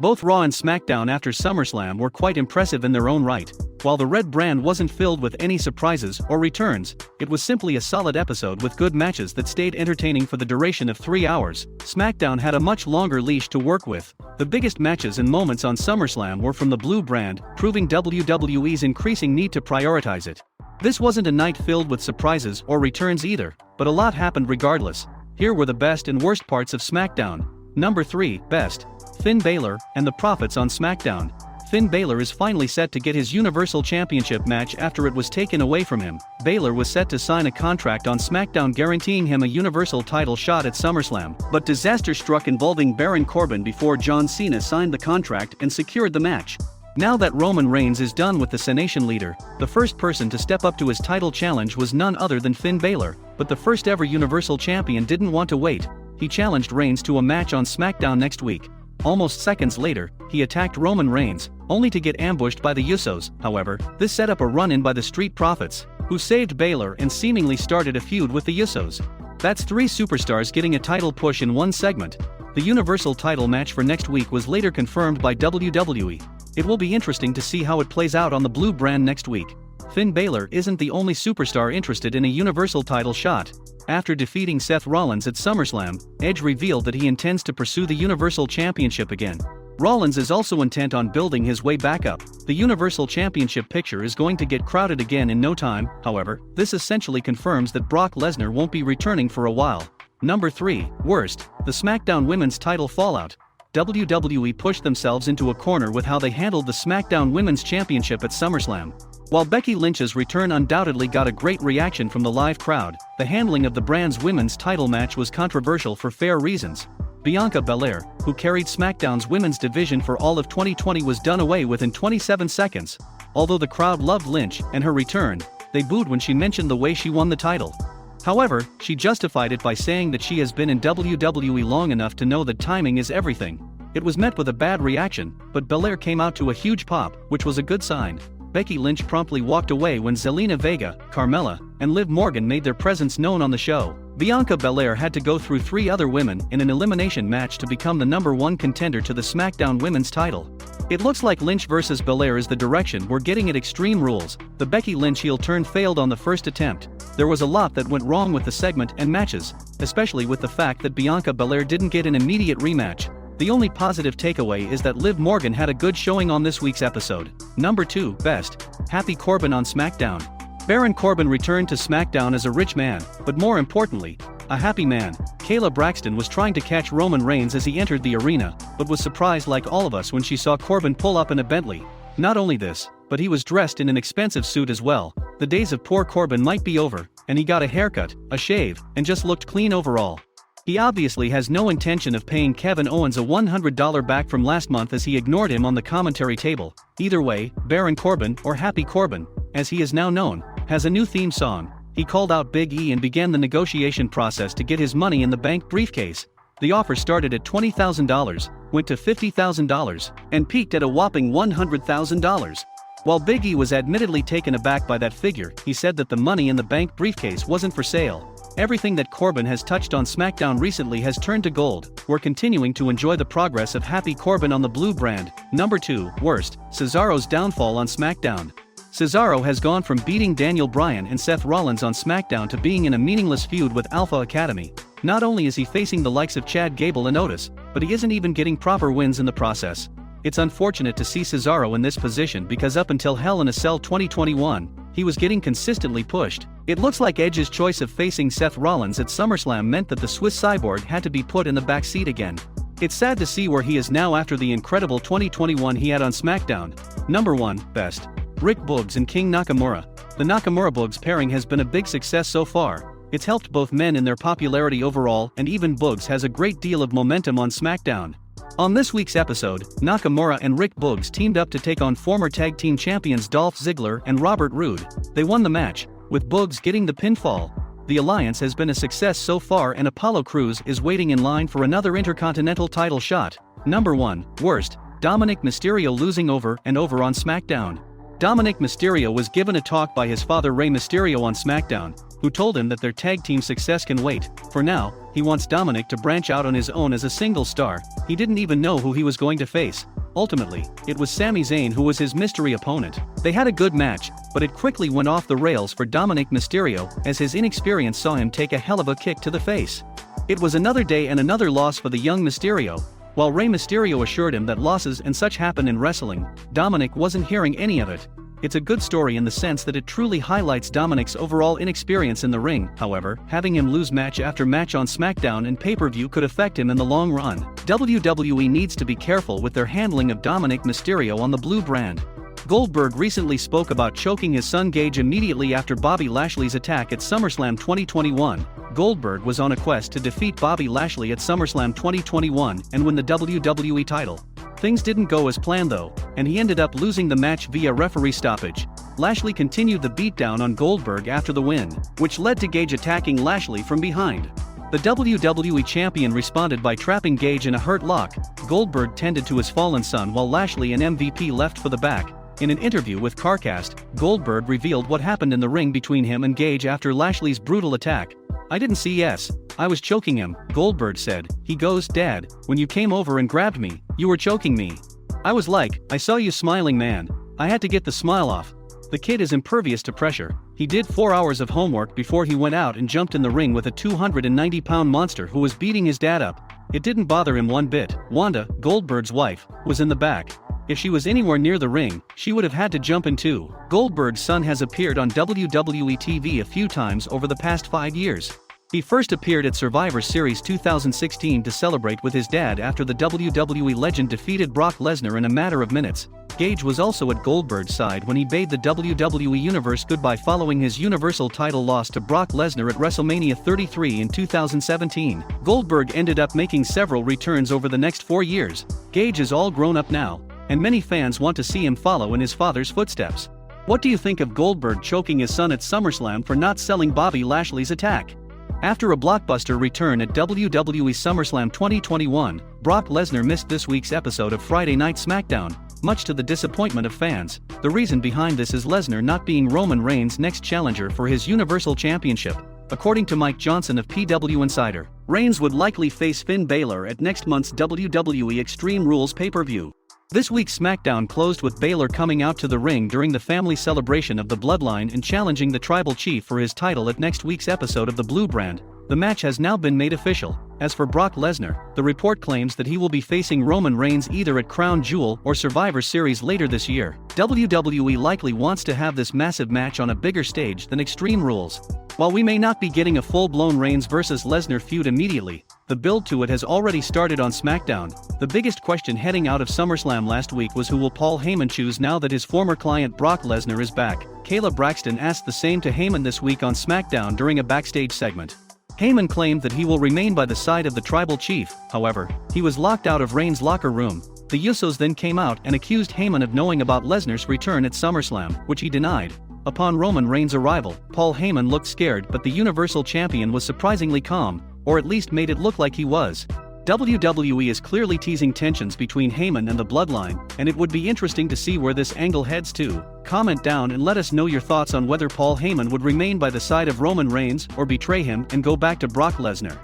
Both Raw and SmackDown after SummerSlam were quite impressive in their own right. While the red brand wasn't filled with any surprises or returns, it was simply a solid episode with good matches that stayed entertaining for the duration of 3 hours. SmackDown had a much longer leash to work with. The biggest matches and moments on SummerSlam were from the blue brand, proving WWE's increasing need to prioritize it. This wasn't a night filled with surprises or returns either, but a lot happened regardless. Here were the best and worst parts of SmackDown. Number 3, Best. Finn Balor and the Profits on SmackDown. Finn Balor is finally set to get his Universal Championship match after it was taken away from him. Balor was set to sign a contract on SmackDown guaranteeing him a Universal title shot at SummerSlam, but disaster struck involving Baron Corbin before John Cena signed the contract and secured the match. Now that Roman Reigns is done with the Cenation leader, the first person to step up to his title challenge was none other than Finn Balor, but the first ever Universal Champion didn't want to wait. He challenged Reigns to a match on SmackDown next week. Almost seconds later, he attacked Roman Reigns, only to get ambushed by the Usos. However, this set up a run-in by the Street Profits, who saved Balor and seemingly started a feud with the Usos. That's 3 superstars getting a title push in one segment. The Universal title match for next week was later confirmed by WWE. It will be interesting to see how it plays out on the blue brand next week. Finn Balor isn't the only superstar interested in a Universal title shot. After defeating Seth Rollins at SummerSlam, Edge revealed that he intends to pursue the Universal Championship again. Rollins is also intent on building his way back up. The Universal Championship picture is going to get crowded again in no time. However, this essentially confirms that Brock Lesnar won't be returning for a while. Number 3, Worst. The SmackDown Women's title fallout. WWE pushed themselves into a corner with how they handled the SmackDown Women's Championship at SummerSlam. While Becky Lynch's return undoubtedly got a great reaction from the live crowd, the handling of the brand's women's title match was controversial for fair reasons. Bianca Belair, who carried SmackDown's women's division for all of 2020, was done away with in 27 seconds. Although the crowd loved Lynch and her return, they booed when she mentioned the way she won the title. However, she justified it by saying that she has been in WWE long enough to know that timing is everything. It was met with a bad reaction, but Belair came out to a huge pop, which was a good sign. Becky Lynch promptly walked away when Zelina Vega, Carmella, and Liv Morgan made their presence known on the show. Bianca Belair had to go through 3 other women in an elimination match to become the number 1 contender to the SmackDown Women's title. It looks like Lynch vs. Belair is the direction we're getting at Extreme Rules. The Becky Lynch heel turn failed on the first attempt. There was a lot that went wrong with the segment and matches, especially with the fact that Bianca Belair didn't get an immediate rematch. The only positive takeaway is that Liv Morgan had a good showing on this week's episode. Number 2, Best. Happy Corbin on SmackDown. Baron Corbin returned to SmackDown as a rich man, but more importantly, a happy man. Kayla Braxton was trying to catch Roman Reigns as he entered the arena, but was surprised like all of us when she saw Corbin pull up in a Bentley. Not only this, but he was dressed in an expensive suit as well. The days of poor Corbin might be over, and he got a haircut, a shave, and just looked clean overall. He obviously has no intention of paying Kevin Owens a $100 back from last month as he ignored him on the commentary table. Either way, Baron Corbin, or Happy Corbin, as he is now known, has a new theme song. He called out Big E and began the negotiation process to get his Money in the Bank briefcase. The offer started at $20,000, went to $50,000, and peaked at a whopping $100,000. While Big E was admittedly taken aback by that figure, he said that the Money in the Bank briefcase wasn't for sale. Everything that Corbin has touched on SmackDown recently has turned to gold. We're continuing to enjoy the progress of Happy Corbin on the blue brand. Number 2, Worst. Cesaro's downfall on SmackDown. Cesaro has gone from beating Daniel Bryan and Seth Rollins on SmackDown to being in a meaningless feud with Alpha Academy. Not only is he facing the likes of Chad Gable and Otis, but he isn't even getting proper wins in the process. It's unfortunate to see Cesaro in this position because up until Hell in a Cell 2021, he was getting consistently pushed. It looks like Edge's choice of facing Seth Rollins at SummerSlam meant that the Swiss Cyborg had to be put in the back seat again. It's sad to see where he is now after the incredible 2021 he had on SmackDown. Number 1, Best. Rick Boogs and King Nakamura. The Nakamura-Boogs pairing has been a big success so far. It's helped both men in their popularity overall, and even Boogs has a great deal of momentum on SmackDown. On this week's episode, Nakamura and Rick Boogs teamed up to take on former tag team champions Dolph Ziggler and Robert Roode. They won the match, with Boogs getting the pinfall. The alliance has been a success so far, and Apollo Crews is waiting in line for another Intercontinental title shot. Number 1, Worst. Dominic Mysterio losing over and over on SmackDown. Dominic Mysterio was given a talk by his father Rey Mysterio on SmackDown, who told him that their tag team success can wait. For now, he he wants Dominic to branch out on his own as a single star. He didn't even know who he was going to face. Ultimately, it was Sami Zayn who was his mystery opponent. They had a good match, but it quickly went off the rails for Dominic Mysterio as his inexperience saw him take a hell of a kick to the face. It was another day and another loss for the young Mysterio. While Rey Mysterio assured him that losses and such happen in wrestling, Dominic wasn't hearing any of it. It's a good story in the sense that it truly highlights Dominic's overall inexperience in the ring. However, having him lose match after match on SmackDown and pay-per-view could affect him in the long run. WWE needs to be careful with their handling of Dominic Mysterio on the blue brand. Goldberg recently spoke about choking his son Gage immediately after Bobby Lashley's attack at SummerSlam 2021. Goldberg was on a quest to defeat Bobby Lashley at SummerSlam 2021 and win the WWE title. Things didn't go as planned though, and he ended up losing the match via referee stoppage. Lashley continued the beatdown on Goldberg after the win, which led to Gage attacking Lashley from behind. The WWE champion responded by trapping Gage in a hurt lock. Goldberg tended to his fallen son while Lashley and MVP left for the back. In an interview with CarCast, Goldberg revealed what happened in the ring between him and Gage after Lashley's brutal attack. "I didn't see yes. I was choking him," Goldberg said. He goes, "Dad, when you came over and grabbed me, you were choking me. I was like, I saw you smiling, man. I had to get the smile off." The kid is impervious to pressure. He did 4 hours of homework before he went out and jumped in the ring with a 290-pound monster who was beating his dad up. It didn't bother him one bit. Wanda, Goldberg's wife, was in the back. If she was anywhere near the ring, she would have had to jump in too. Goldberg's son has appeared on WWE TV a few times over the past 5 years. He first appeared at Survivor Series 2016 to celebrate with his dad after the WWE legend defeated Brock Lesnar in a matter of minutes. Gage was also at Goldberg's side when he bade the WWE Universe goodbye following his Universal title loss to Brock Lesnar at WrestleMania 33 in 2017. Goldberg ended up making several returns over the next 4 years. Gage is all grown up now, and many fans want to see him follow in his father's footsteps. What do you think of Goldberg choking his son at SummerSlam for not selling Bobby Lashley's attack? After a blockbuster return at WWE SummerSlam 2021, Brock Lesnar missed this week's episode of Friday Night SmackDown, much to the disappointment of fans. The reason behind this is Lesnar not being Roman Reigns' next challenger for his Universal Championship. According to Mike Johnson of PW Insider, Reigns would likely face Finn Balor at next month's WWE Extreme Rules pay-per-view. This week's SmackDown closed with Balor coming out to the ring during the family celebration of the Bloodline and challenging the Tribal Chief for his title at next week's episode of the Blue Brand. The match has now been made official. As for Brock Lesnar, the report claims that he will be facing Roman Reigns either at Crown Jewel or Survivor Series later this year. WWE likely wants to have this massive match on a bigger stage than Extreme Rules. While we may not be getting a full-blown Reigns vs. Lesnar feud immediately, the build to it has already started on SmackDown. The biggest question heading out of SummerSlam last week was who will Paul Heyman choose now that his former client Brock Lesnar is back. Kayla Braxton asked the same to Heyman this week on SmackDown during a backstage segment. Heyman claimed that he will remain by the side of the Tribal Chief. However, he was locked out of Reigns' locker room. The Usos then came out and accused Heyman of knowing about Lesnar's return at SummerSlam, which he denied. Upon Roman Reigns' arrival, Paul Heyman looked scared, but the Universal Champion was surprisingly calm, or at least made it look like he was. WWE is clearly teasing tensions between Heyman and the Bloodline, and it would be interesting to see where this angle heads to. Comment down and let us know your thoughts on whether Paul Heyman would remain by the side of Roman Reigns or betray him and go back to Brock Lesnar.